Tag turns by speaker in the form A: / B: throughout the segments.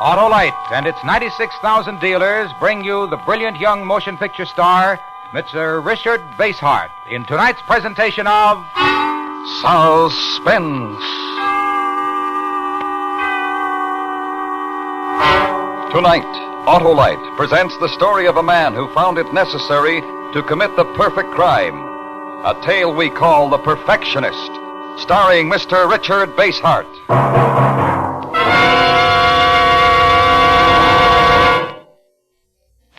A: Autolite and its 96,000 dealers bring you the brilliant young motion picture star, Mr. Richard Basehart, in tonight's presentation of
B: Suspense. Tonight, Autolite presents the story of a man who found it necessary to commit the perfect crime. A tale we call The Perfectionist, starring Mr. Richard Basehart.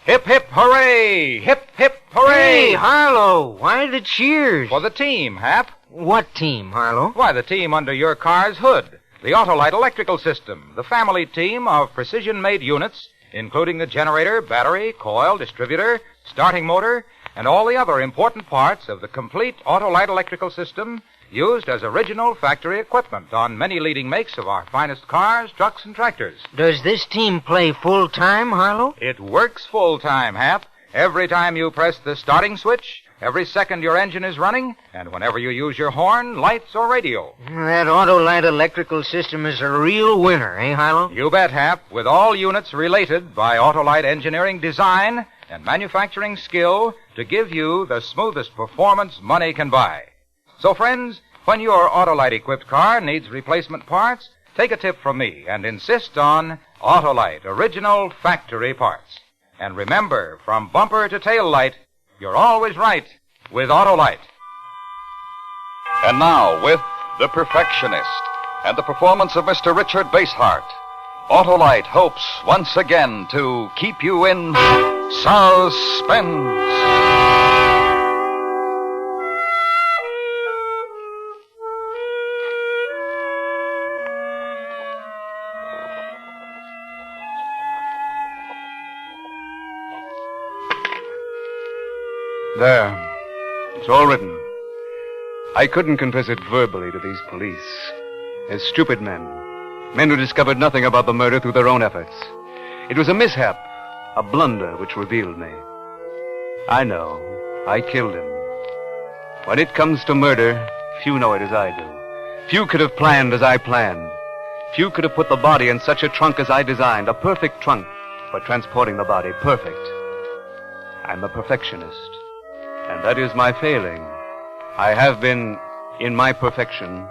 A: Hip, hip, hooray! Hip, hip, hooray!
C: Hey, Harlow, why the cheers?
A: For the team, Hap.
C: What team, Harlow?
A: Why, the team under your car's hood. The Autolite electrical system. The family team of precision-made units, including the generator, battery, coil, distributor, starting motor, and all the other important parts of the complete Autolite electrical system used as original factory equipment on many leading makes of our finest cars, trucks, and tractors.
C: Does this team play full-time, Harlow?
A: It works full-time, Hap. Every time you press the starting switch, every second your engine is running, and whenever you use your horn, lights, or radio.
C: That Autolite electrical system is a real winner, eh, Harlow?
A: You bet, Hap, with all units related by Autolite engineering design and manufacturing skill to give you the smoothest performance money can buy. So, friends, when your Autolite-equipped car needs replacement parts, take a tip from me and insist on Autolite original factory parts. And remember, from bumper to tail light, you're always right with Autolite.
B: And now, with The Perfectionist and the performance of Mr. Richard Basehart, Autolite hopes once again to keep you in suspense.
D: There. It's all written. I couldn't confess it verbally to these police. They're stupid men. Men who discovered nothing about the murder through their own efforts. It was a mishap, a blunder which revealed me. I know. I killed him. When it comes to murder, few know it as I do. Few could have planned as I planned. Few could have put the body in such a trunk as I designed. A perfect trunk for transporting the body. Perfect. I'm a perfectionist. And that is my failing. I have been, in my perfection,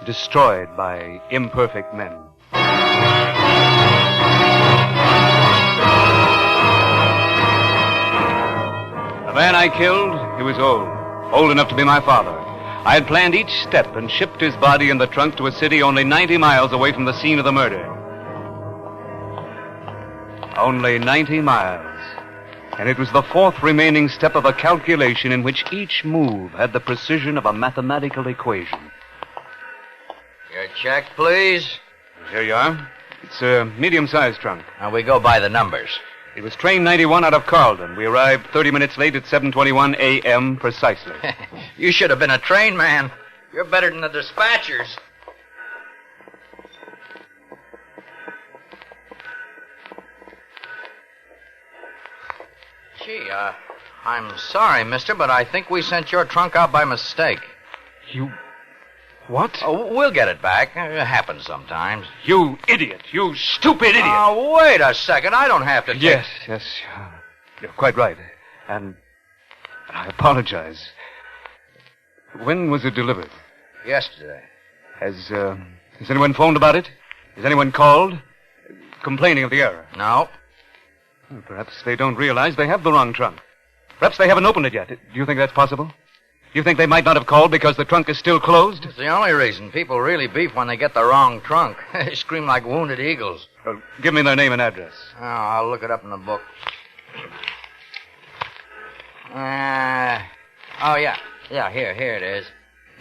D: destroyed by imperfect men. The man I killed, he was old enough to be my father. I had planned each step and shipped his body in the trunk to a city only 90 miles away from the scene of the murder. Only 90 miles. And it was the fourth remaining step of a calculation in which each move had the precision of a mathematical equation.
E: Your check, please.
D: Here you are. It's a medium-sized trunk.
E: Now, we go by the numbers.
D: It was train 91 out of Carlton. We arrived 30 minutes late at 7:21 a.m. precisely.
E: You should have been a train man. You're better than the dispatchers. Gee, I'm sorry, mister, but I think we sent your trunk out by mistake.
D: You... what?
E: Oh, we'll get it back. It happens sometimes.
D: You idiot. You stupid idiot.
E: Oh, wait a second. I don't have to take...
D: Yes. You're quite right. And I apologize. When was it delivered?
E: Yesterday.
D: Has anyone phoned about it? Has anyone called? Complaining of the error?
E: No.
D: Well, perhaps they don't realize they have the wrong trunk. Perhaps they haven't opened it yet. Do you think that's possible? You think they might not have called because the trunk is still closed?
E: It's the only reason. People really beef when they get the wrong trunk. They scream like wounded eagles.
D: Well, give me their name and address.
E: Oh, I'll look it up in the book. Yeah, here it is.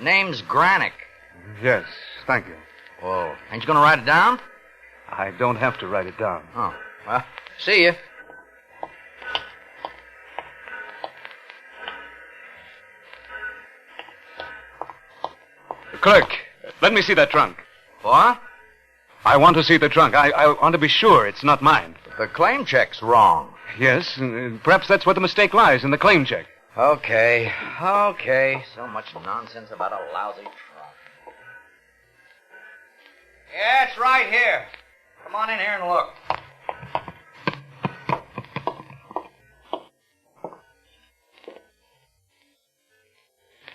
E: Name's Granick.
D: Yes, thank you.
E: Whoa. Ain't you going to write it down?
D: I don't have to write it down.
E: Oh, well, see you.
D: Clerk, let me see that trunk.
E: What?
D: I want to see the trunk. I want to be sure it's not mine.
E: The claim check's wrong.
D: Yes, perhaps that's where the mistake lies, in the claim check.
E: Okay. So much nonsense about a lousy trunk. Yeah, it's right here. Come on in here and look.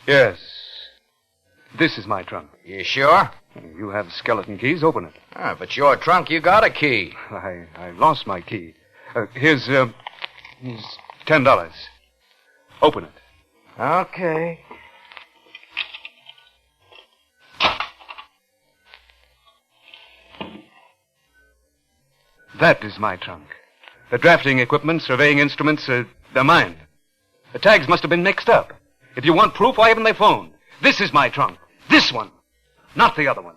D: Yes. This is my trunk.
E: You sure?
D: You have skeleton keys. Open it.
E: Ah, but your trunk, you got a key.
D: I lost my key. Here's $10. Open it.
E: Okay.
D: That is my trunk. The drafting equipment, surveying instruments, they're mine. The tags must have been mixed up. If you want proof, why haven't they phoned? This is my trunk. This one. Not the other one.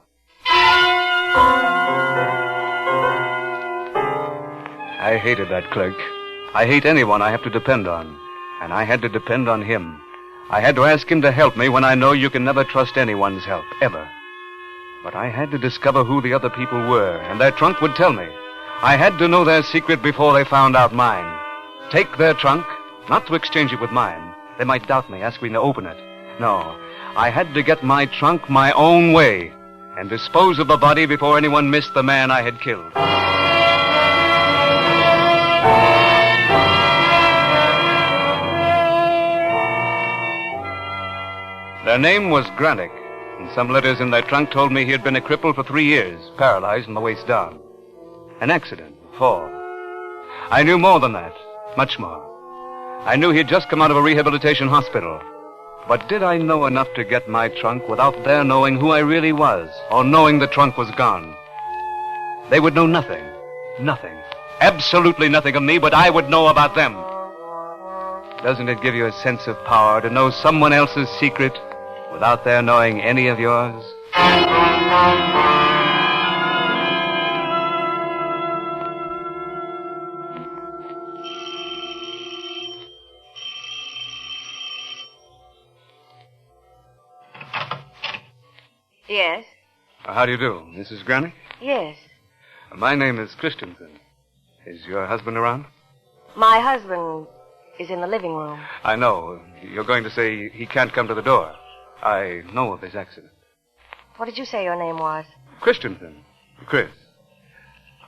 D: I hated that clerk. I hate anyone I have to depend on. And I had to depend on him. I had to ask him to help me when I know you can never trust anyone's help, ever. But I had to discover who the other people were, and their trunk would tell me. I had to know their secret before they found out mine. Take their trunk, not to exchange it with mine. They might doubt me, ask me to open it. No, I had to get my trunk my own way and dispose of the body before anyone missed the man I had killed. Their name was Granick, and some letters in their trunk told me he had been a cripple for 3 years, paralyzed from the waist down. An accident, a fall. I knew more than that, much more. I knew he'd just come out of a rehabilitation hospital. But did I know enough to get my trunk without their knowing who I really was, or knowing the trunk was gone? They would know nothing, absolutely nothing of me, but I would know about them. Doesn't it give you a sense of power to know someone else's secret without their knowing any of yours?
F: Yes.
D: How do you do, Mrs. Granick?
F: Yes.
D: My name is Christensen. Is your husband around?
F: My husband is in the living room.
D: I know. You're going to say he can't come to the door. I know of his accident.
F: What did you say your name was?
D: Christensen. Chris.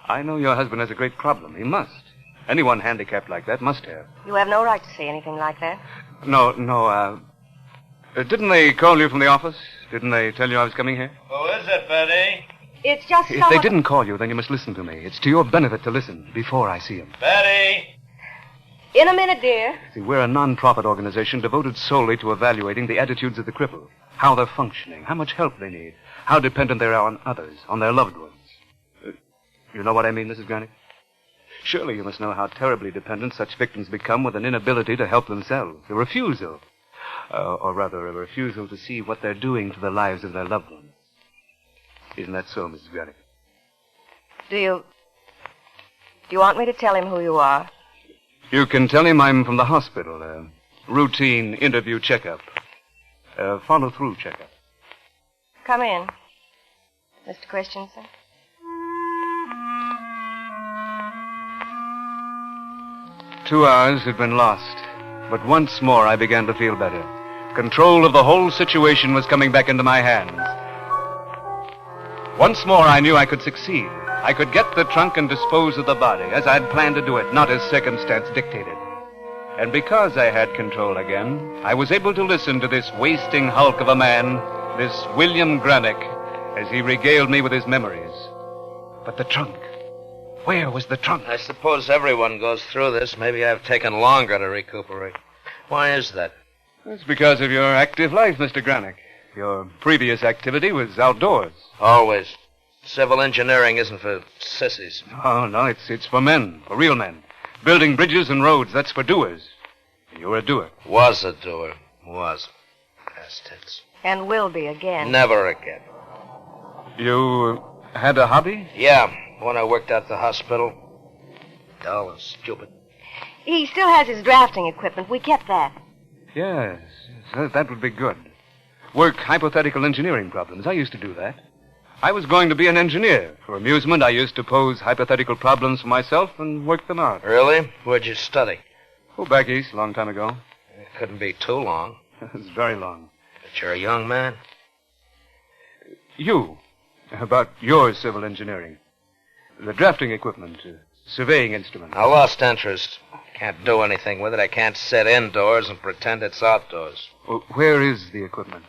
D: I know your husband has a great problem. He must. Anyone handicapped like that must have.
F: You have no right to say anything like that.
D: No, didn't they call you from the office? Didn't they tell you I was coming here?
G: Who is it, Betty?
F: It's just
D: If they didn't call you, then you must listen to me. It's to your benefit to listen before I see him.
G: Betty!
F: In a minute, dear.
D: See, we're a non-profit organization devoted solely to evaluating the attitudes of the crippled, how they're functioning, how much help they need, how dependent they are on others, on their loved ones. You know what I mean, Mrs. Granick? Surely you must know how terribly dependent such victims become with an inability to help themselves, a refusal. Or rather, a refusal to see what they're doing to the lives of their loved ones. Isn't that so, Mrs. Granick?
F: Do you want me to tell him who you are?
D: You can tell him I'm from the hospital. A routine interview checkup. A follow-through checkup.
F: Come in, Mr. Christensen.
D: Two hours had been lost, but once more I began to feel better. Control of the whole situation was coming back into my hands. Once more I knew I could succeed. I could get the trunk and dispose of the body, as I'd planned to do it, not as circumstance dictated. And because I had control again, I was able to listen to this wasting hulk of a man, this William Granick, as he regaled me with his memories. But the trunk. Where was the trunk?
E: I suppose everyone goes through this. Maybe I've taken longer to recuperate. Why is that?
D: It's because of your active life, Mr. Granick. Your previous activity was outdoors.
E: Always. Civil engineering isn't for sissies.
D: Oh, no, it's for men, for real men. Building bridges and roads, that's for doers. And you're a doer.
E: Was a doer. Was. Past tense.
F: And will be again.
E: Never again.
D: You had a hobby?
E: Yeah, when I worked at the hospital. Dull and stupid.
F: He still has his drafting equipment. We kept that.
D: Yes, that would be good. Work hypothetical engineering problems. I used to do that. I was going to be an engineer. For amusement, I used to pose hypothetical problems for myself and work them out.
E: Really? Where'd you study?
D: Oh, back east, a long time ago.
E: It couldn't be too long.
D: It was very long.
E: But you're a young man.
D: You, about your civil engineering. The drafting equipment, surveying instrument.
E: I lost interest. Can't do anything with it. I can't sit indoors and pretend it's outdoors.
D: Well, where is the equipment?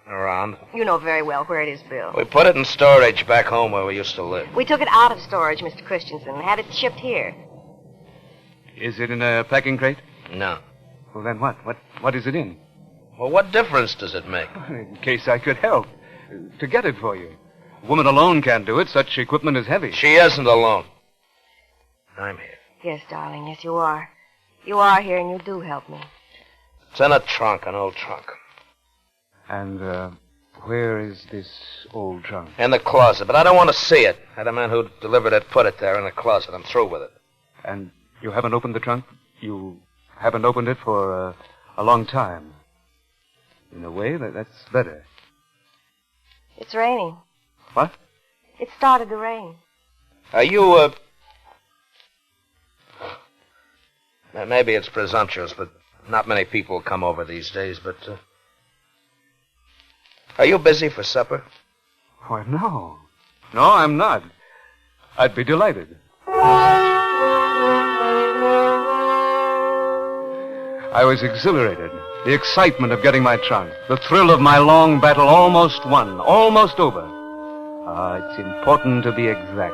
E: Around.
F: You know very well where it is, Bill.
E: We put it in storage back home where we used to live.
F: We took it out of storage, Mr. Christensen, and had it shipped here.
D: Is it in a packing crate?
E: No.
D: Well, then what? What is it in?
E: Well, what difference does it make?
D: In case I could help. To get it for you. A woman alone can't do it. Such equipment is heavy.
E: She isn't alone. I'm here.
F: Yes, darling, yes, you are. You are here, and you do help me.
E: It's in a trunk, an old trunk.
D: And, where is this old trunk?
E: In the closet, but I don't want to see it. Had a man who delivered it put it there in the closet. I'm through with it.
D: And you haven't opened the trunk? You haven't opened it for a long time. In a way, that's better.
F: It's raining.
D: What?
F: It started to rain.
E: Are you, maybe it's presumptuous, but not many people come over these days, but, are you busy for supper?
D: Why, no. No, I'm not. I'd be delighted. I was exhilarated. The excitement of getting my trunk. The thrill of my long battle almost won. Almost over. It's important to be exact.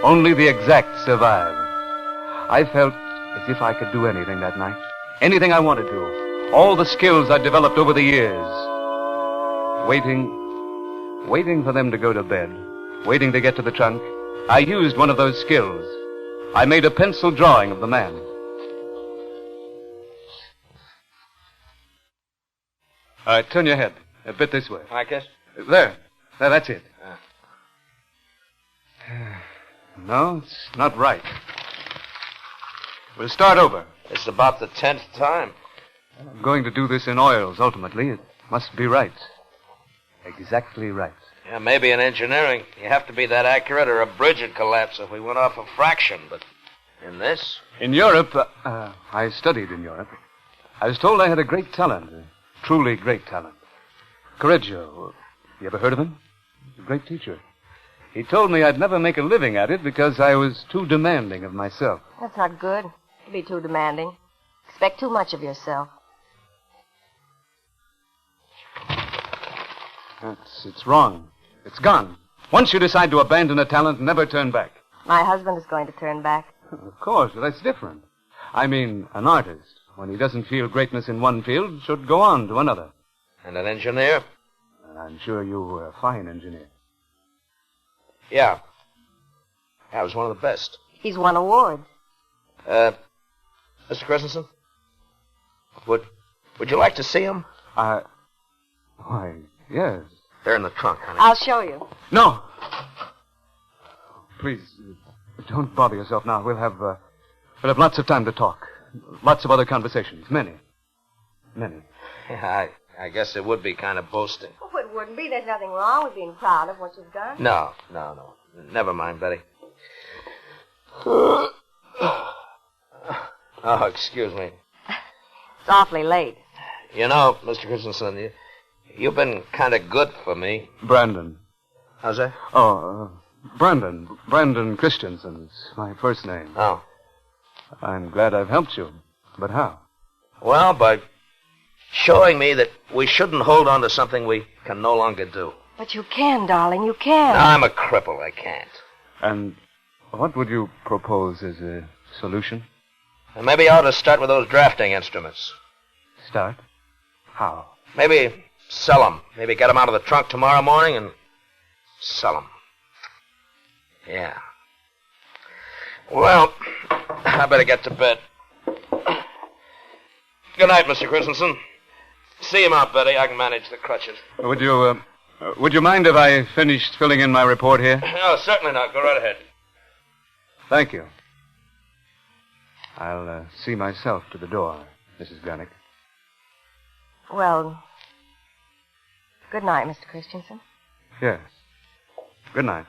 D: Only the exact survive. I felt as if I could do anything that night. Anything I wanted to. All the skills I'd developed over the years. Waiting for them to go to bed. Waiting to get to the trunk. I used one of those skills. I made a pencil drawing of the man. All right, turn your head. A bit this way.
E: Like this?
D: There, that's it. No, it's not right. We'll start over.
E: It's about the 10th time.
D: I'm going to do this in oils, ultimately. It must be right. Exactly right.
E: Yeah, maybe in engineering, you have to be that accurate or a bridge would collapse if we went off a fraction, but in this?
D: In Europe, I studied in Europe. I was told I had a great talent, a truly great talent. Correggio, you ever heard of him? He's a great teacher. He told me I'd never make a living at it because I was too demanding of myself.
F: That's not good, to be too demanding. Expect too much of yourself.
D: It's wrong. It's gone. Once you decide to abandon a talent, never turn back.
F: My husband is going to turn back.
D: Of course, but that's different. I mean, an artist, when he doesn't feel greatness in one field, should go on to another.
E: And an engineer?
D: And I'm sure you were a fine engineer.
E: Yeah. I was one of the best.
F: He's won awards.
E: Mr. Christensen? Would you like to see him?
D: Why, yes.
E: They're in the trunk, honey.
F: I'll show you.
D: No! Please, don't bother yourself now. We'll have lots of time to talk. Lots of other conversations. Many.
E: Yeah, I guess it would be kind of boasting.
F: Oh, it wouldn't be. There's nothing wrong with being proud of what you've done.
E: No. Never mind, Betty. Oh, excuse me.
F: It's awfully late.
E: You know, Mr. Christensen, you've been kind of good for me.
D: Brandon.
E: How's that?
D: Oh, Brandon. Brandon Christensen's my first name.
E: Oh.
D: I'm glad I've helped you. But how?
E: Well, by showing me that we shouldn't hold on to something we can no longer do.
F: But you can, darling, you can.
E: I'm a cripple. I can't.
D: And what would you propose as a solution?
E: And maybe I ought to start with those drafting instruments.
D: Start? How?
E: Maybe sell them. Maybe get them out of the trunk tomorrow morning and sell them. Yeah. Well, I better get to bed. Good night, Mr. Christensen. See him out, Betty. I can manage the crutches.
D: Would you mind if I finished filling in my report here?
E: No, certainly not. Go right ahead.
D: Thank you. I'll see myself to the door, Mrs. Gunnick.
F: Well, good night, Mr. Christensen.
D: Yes. Good night.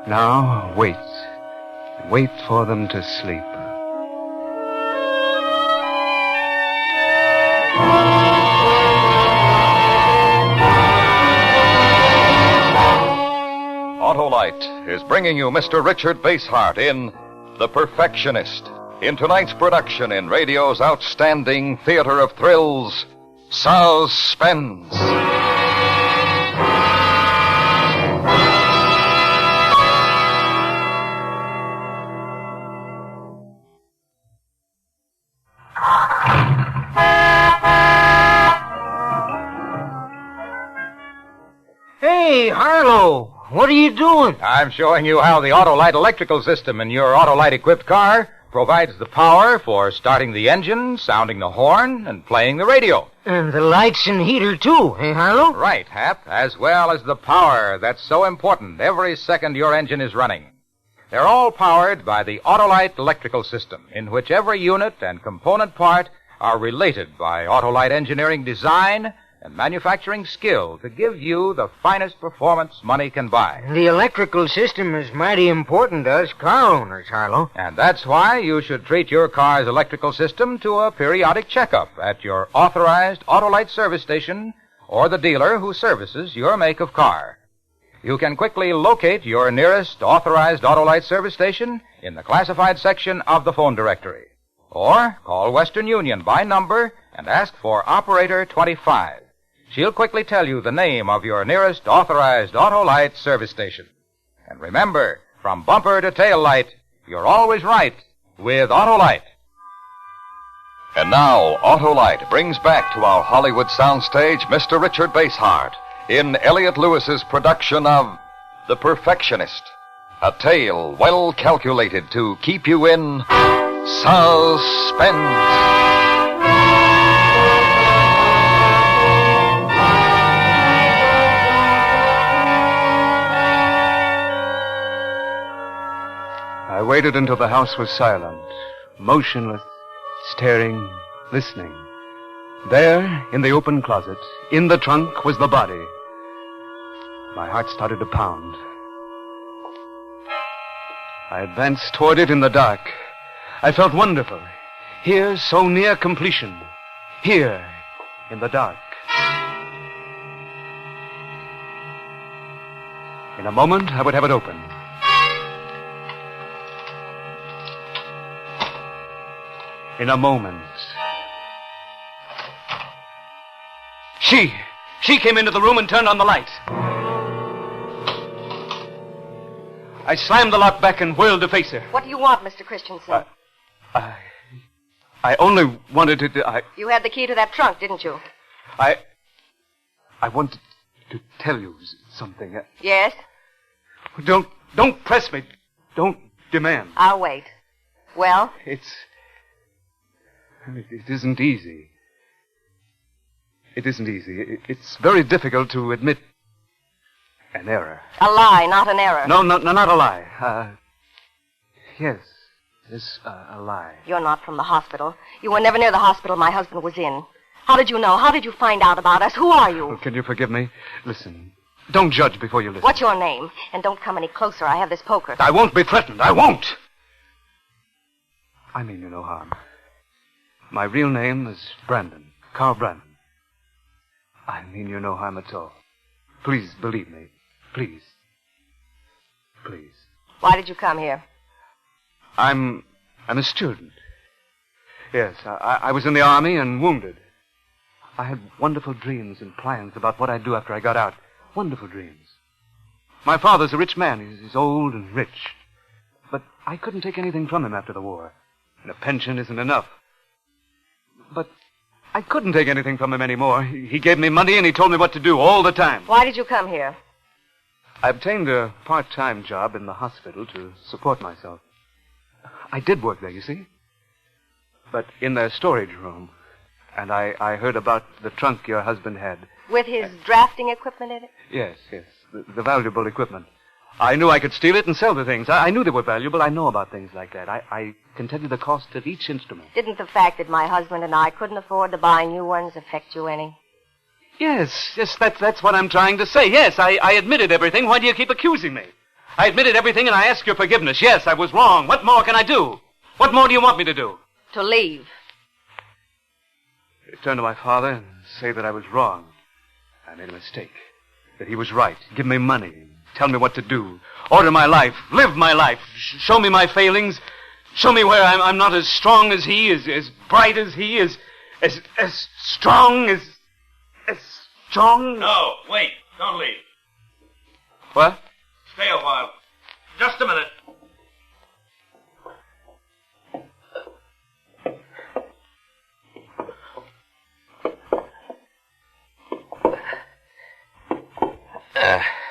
D: Now, wait. Wait for them to sleep.
B: Autolite is bringing you Mr. Richard Basehart in The Perfectionist, in tonight's production in radio's outstanding theater of thrills, Suspense.
C: Hey, Harlow, what are you doing?
A: I'm showing you how the Autolite electrical system in your Autolite-equipped car provides the power for starting the engine, sounding the horn, and playing the radio.
C: And the lights and heater, too, hey, Harlow?
A: Right, Hap, as well as the power that's so important every second your engine is running. They're all powered by the Autolite electrical system, in which every unit and component part are related by Autolite engineering design and manufacturing skill to give you the finest performance money can buy.
C: The electrical system is mighty important to us car owners, Harlow.
A: And that's why you should treat your car's electrical system to a periodic checkup at your authorized Autolite service station or the dealer who services your make of car. You can quickly locate your nearest authorized Autolite service station in the classified section of the phone directory. Or call Western Union by number and ask for Operator 25. She'll quickly tell you the name of your nearest authorized Autolite service station. And remember, from bumper to tail light, you're always right with Autolite.
B: And now, Autolite brings back to our Hollywood soundstage Mr. Richard Basehart in Elliot Lewis's production of The Perfectionist, a tale well calculated to keep you in suspense.
D: I waited until the house was silent, motionless, staring, listening. There, in the open closet, in the trunk, was the body. My heart started to pound. I advanced toward it in the dark. I felt wonderful. Here, so near completion. Here, in the dark. In a moment, I would have it open. In a moment. She came into the room and turned on the light. I slammed the lock back and whirled to face her.
F: What do you want, Mr. Christensen?
D: I only wanted to...
F: You had the key to that trunk, didn't you?
D: I wanted to tell you something.
F: Yes?
D: Don't press me. Don't demand.
F: I'll wait. Well?
D: It isn't easy. It isn't easy. It's very difficult to admit an error.
F: A lie, not an error.
D: No, not a lie. Yes, a lie.
F: You're not from the hospital. You were never near the hospital my husband was in. How did you know? How did you find out about us? Who are you?
D: Well, can you forgive me? Listen, don't judge before you listen.
F: What's your name? And don't come any closer. I have this poker.
D: I won't be threatened. I won't. I mean you no harm. My real name is Brandon. Carl Brandon. I mean you no harm at all. Please believe me. Please. Please.
F: Why did you come here?
D: I'm a student. Yes, I was in the army and wounded. I had wonderful dreams and plans about what I'd do after I got out. Wonderful dreams. My father's a rich man. He's old and rich. But I couldn't take anything from him after the war. And a pension isn't enough. But I couldn't take anything from him anymore. He gave me money and he told me what to do all the time.
F: Why did you come here?
D: I obtained a part-time job in the hospital to support myself. I did work there, you see. But in their storage room. And I heard about the trunk your husband had.
F: With his drafting equipment in it?
D: Yes. The valuable equipment. I knew I could steal it and sell the things. I knew they were valuable. I know about things like that. I can tell you the cost of each instrument.
F: Didn't the fact that my husband and I couldn't afford to buy new ones affect you any?
D: Yes, that's what I'm trying to say. Yes, I admitted everything. Why do you keep accusing me? I admitted everything and I ask your forgiveness. Yes, I was wrong. What more can I do? What more do you want me to do?
F: To leave.
D: Return to my father and say that I was wrong. I made a mistake. That he was right. Give me money. Tell me what to do. Order my life. Live my life. Show me my failings. Show me where I'm not as strong as he, as bright as he, as strong as strong.
G: No, wait. Don't leave.
D: What?
G: Stay a while. Just a minute.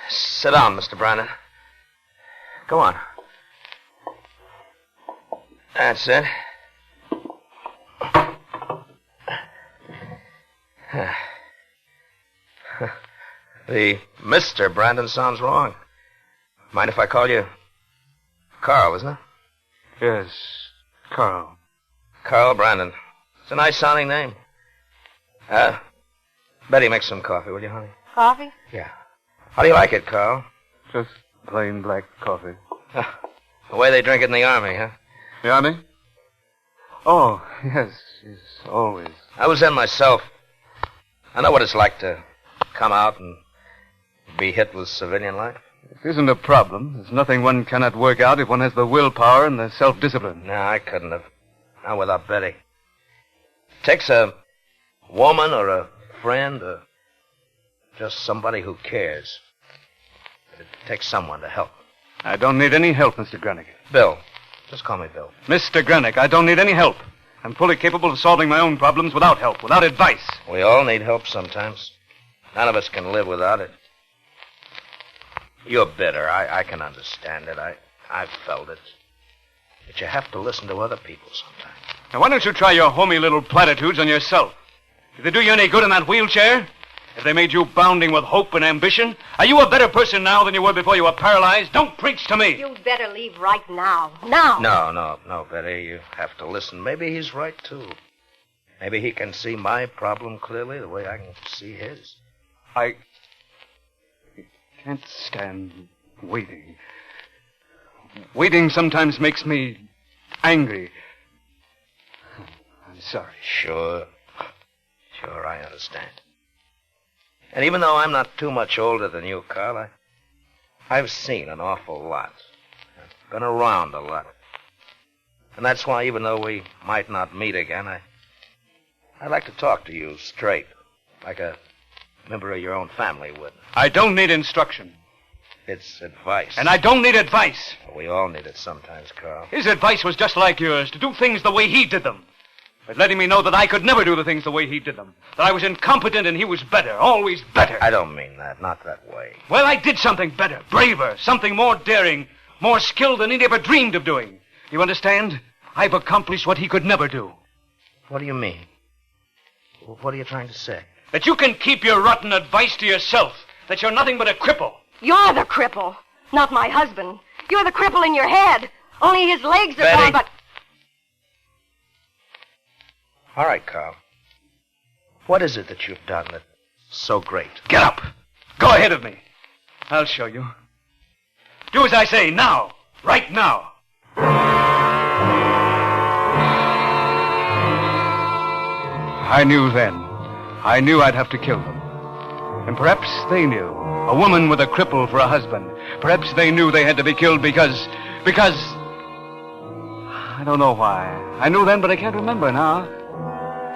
E: Sit down, Mr. Brandon. Go on. That's it. The Mr. Brandon sounds wrong. Mind if I call you Carl, isn't it?
D: Yes, Carl.
E: Carl Brandon. It's a nice sounding name. Betty, make some coffee, will you, honey?
F: Coffee?
E: Yeah. How do you like it, Carl?
D: Just plain black coffee.
E: The way they drink it in the Army, huh?
D: The Army? Oh, yes, always.
E: I was in myself. I know what it's like to come out and be hit with civilian life.
D: It isn't a problem. There's nothing one cannot work out if one has the willpower and the self-discipline.
E: No, I couldn't have. Not without Betty. It takes a woman or a friend or just somebody who cares. It takes someone to help.
D: I don't need any help, Mr. Granick.
E: Bill. Just call me Bill.
D: Mr. Granick, I don't need any help. I'm fully capable of solving my own problems without help, without advice.
E: We all need help sometimes. None of us can live without it. You're bitter. I can understand it. I've felt it. But you have to listen to other people sometimes.
D: Now, why don't you try your homey little platitudes on yourself? Did they do you any good in that wheelchair? If they made you bounding with hope and ambition? Are you a better person now than you were before you were paralyzed? Don't preach to me.
F: You'd better leave right now. Now.
E: No, Betty. You have to listen. Maybe he's right, too. Maybe he can see my problem clearly the way I can see his.
D: I can't stand waiting. Waiting sometimes makes me angry. I'm sorry.
E: Sure, I understand. And even though I'm not too much older than you, Carl, I've seen an awful lot. I've been around a lot. And that's why, even though we might not meet again, I'd like to talk to you straight, like a member of your own family would.
D: I don't need instruction.
E: It's advice.
D: And I don't need advice.
E: We all need it sometimes, Carl.
D: His advice was just like yours, to do things the way he did them. But letting me know that I could never do the things the way he did them. That I was incompetent and he was better, always better.
E: I don't mean that, not that way.
D: Well, I did something better, braver, something more daring, more skilled than he'd ever dreamed of doing. You understand? I've accomplished what he could never do.
E: What do you mean? What are you trying to say?
D: That you can keep your rotten advice to yourself. That you're nothing but a cripple.
F: You're the cripple, not my husband. You're the cripple in your head. Only his legs are
E: Betty.
F: gone, but...
E: All right, Carl. What is it that you've done that's so great?
D: Get up. Go ahead of me. I'll show you. Do as I say, now. Right now. I knew then. I knew I'd have to kill them. And perhaps they knew. A woman with a cripple for a husband. Perhaps they knew they had to be killed because... I don't know why. I knew then, but I can't remember now.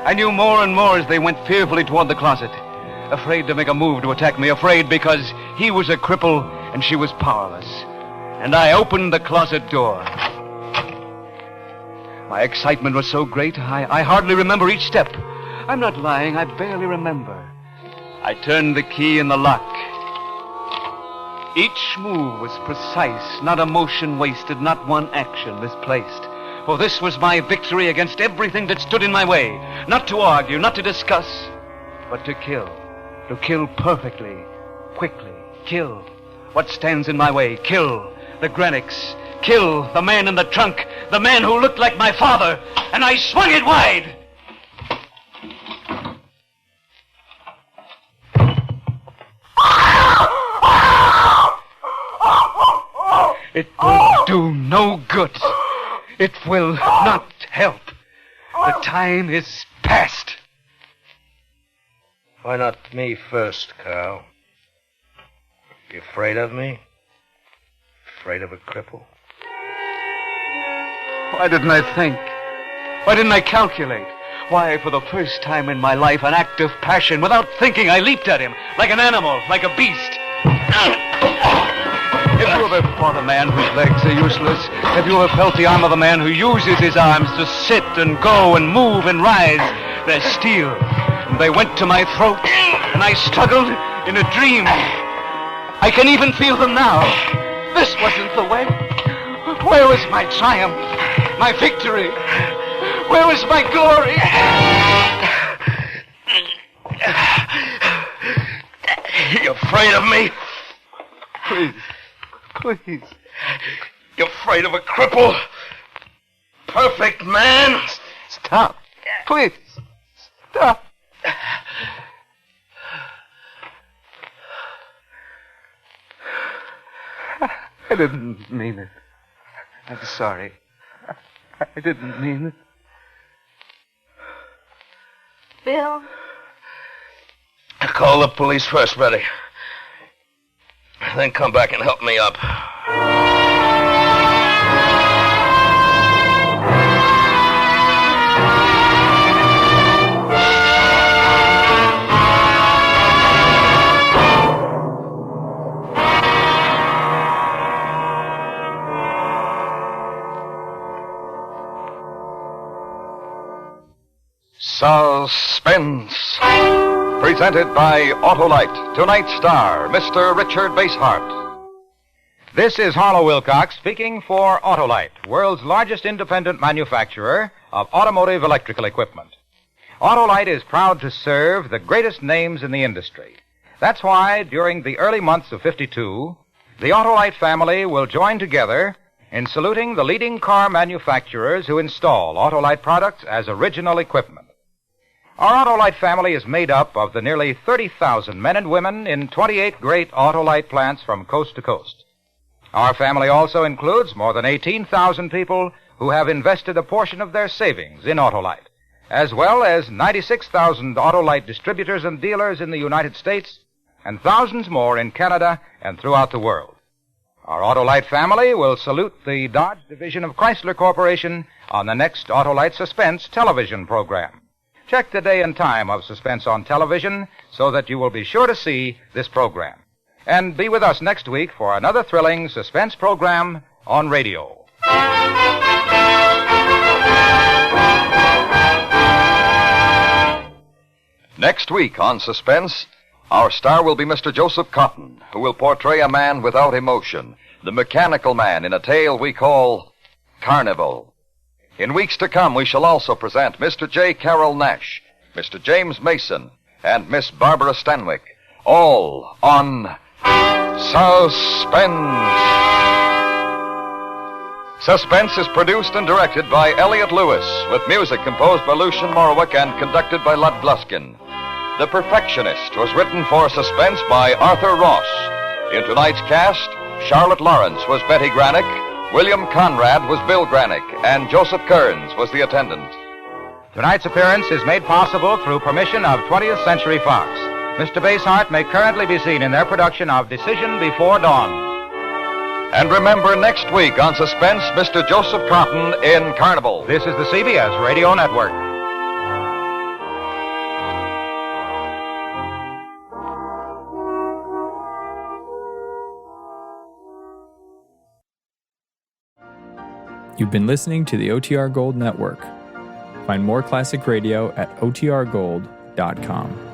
D: I knew more and more as they went fearfully toward the closet. Afraid to make a move to attack me. Afraid because he was a cripple and she was powerless. And I opened the closet door. My excitement was so great, I hardly remember each step. I'm not lying, I barely remember. I turned the key in the lock. Each move was precise, not a motion wasted, not one action misplaced. For this was my victory against everything that stood in my way. Not to argue, not to discuss, but to kill. To kill perfectly, quickly. Kill what stands in my way. Kill the Granicks. Kill the man in the trunk, the man who looked like my father. And I swung it wide. It will do no good. It will not help. The time is past.
E: Why not me first, Carl? You afraid of me? afraid of a cripple?
D: Why didn't I think? Why didn't I calculate? Why, for the first time in my life, an act of passion, without thinking, I leaped at him, like an animal, like a beast. Have you ever fought a man whose legs are useless? Have you ever felt the arm of a man who uses his arms to sit and go and move and rise? They're steel, and they went to my throat, and I struggled in a dream. I can even feel them now. This wasn't the way. Where was my triumph, my victory? Where was my glory?
E: You afraid of me?
D: Please.
E: You afraid of a cripple? Perfect man?
D: Stop. Please. Stop. I didn't mean it. I'm sorry. I didn't mean it.
F: Bill?
E: Call the police first, Betty. Then come back and help me up.
B: Suspense. Presented by Autolite. Tonight's star, Mr. Richard Basehart.
A: This is Harlow Wilcox speaking for Autolite, world's largest independent manufacturer of automotive electrical equipment. Autolite is proud to serve the greatest names in the industry. That's why, during the early months of '52, the Autolite family will join together in saluting the leading car manufacturers who install Autolite products as original equipment. Our Autolite family is made up of the nearly 30,000 men and women in 28 great Autolite plants from coast to coast. Our family also includes more than 18,000 people who have invested a portion of their savings in Autolite, as well as 96,000 Autolite distributors and dealers in the United States and thousands more in Canada and throughout the world. Our Autolite family will salute the Dodge division of Chrysler Corporation on the next Autolite Suspense television program. Check the day and time of Suspense on television so that you will be sure to see this program. And be with us next week for another thrilling suspense program on radio.
B: Next week on Suspense, our star will be Mr. Joseph Cotton, who will portray a man without emotion, the mechanical man in a tale we call Carnival. In weeks to come, we shall also present Mr. J. Carroll Nash, Mr. James Mason, and Miss Barbara Stenwick, all on Suspense. Suspense is produced and directed by Elliot Lewis, with music composed by Lucien Morawick and conducted by Lud Gluskin. The Perfectionist was written for Suspense by Arthur Ross. In tonight's cast, Charlotte Lawrence was Betty Granick, William Conrad was Bill Granick, and Joseph Kearns was the attendant.
A: Tonight's appearance is made possible through permission of 20th Century Fox. Mr. Basehart may currently be seen in their production of Decision Before Dawn.
B: And remember, next week on Suspense, Mr. Joseph Cotton in Carnival.
A: This is the CBS Radio Network.
H: You've been listening to the OTR Gold Network. Find more classic radio at otrgold.com.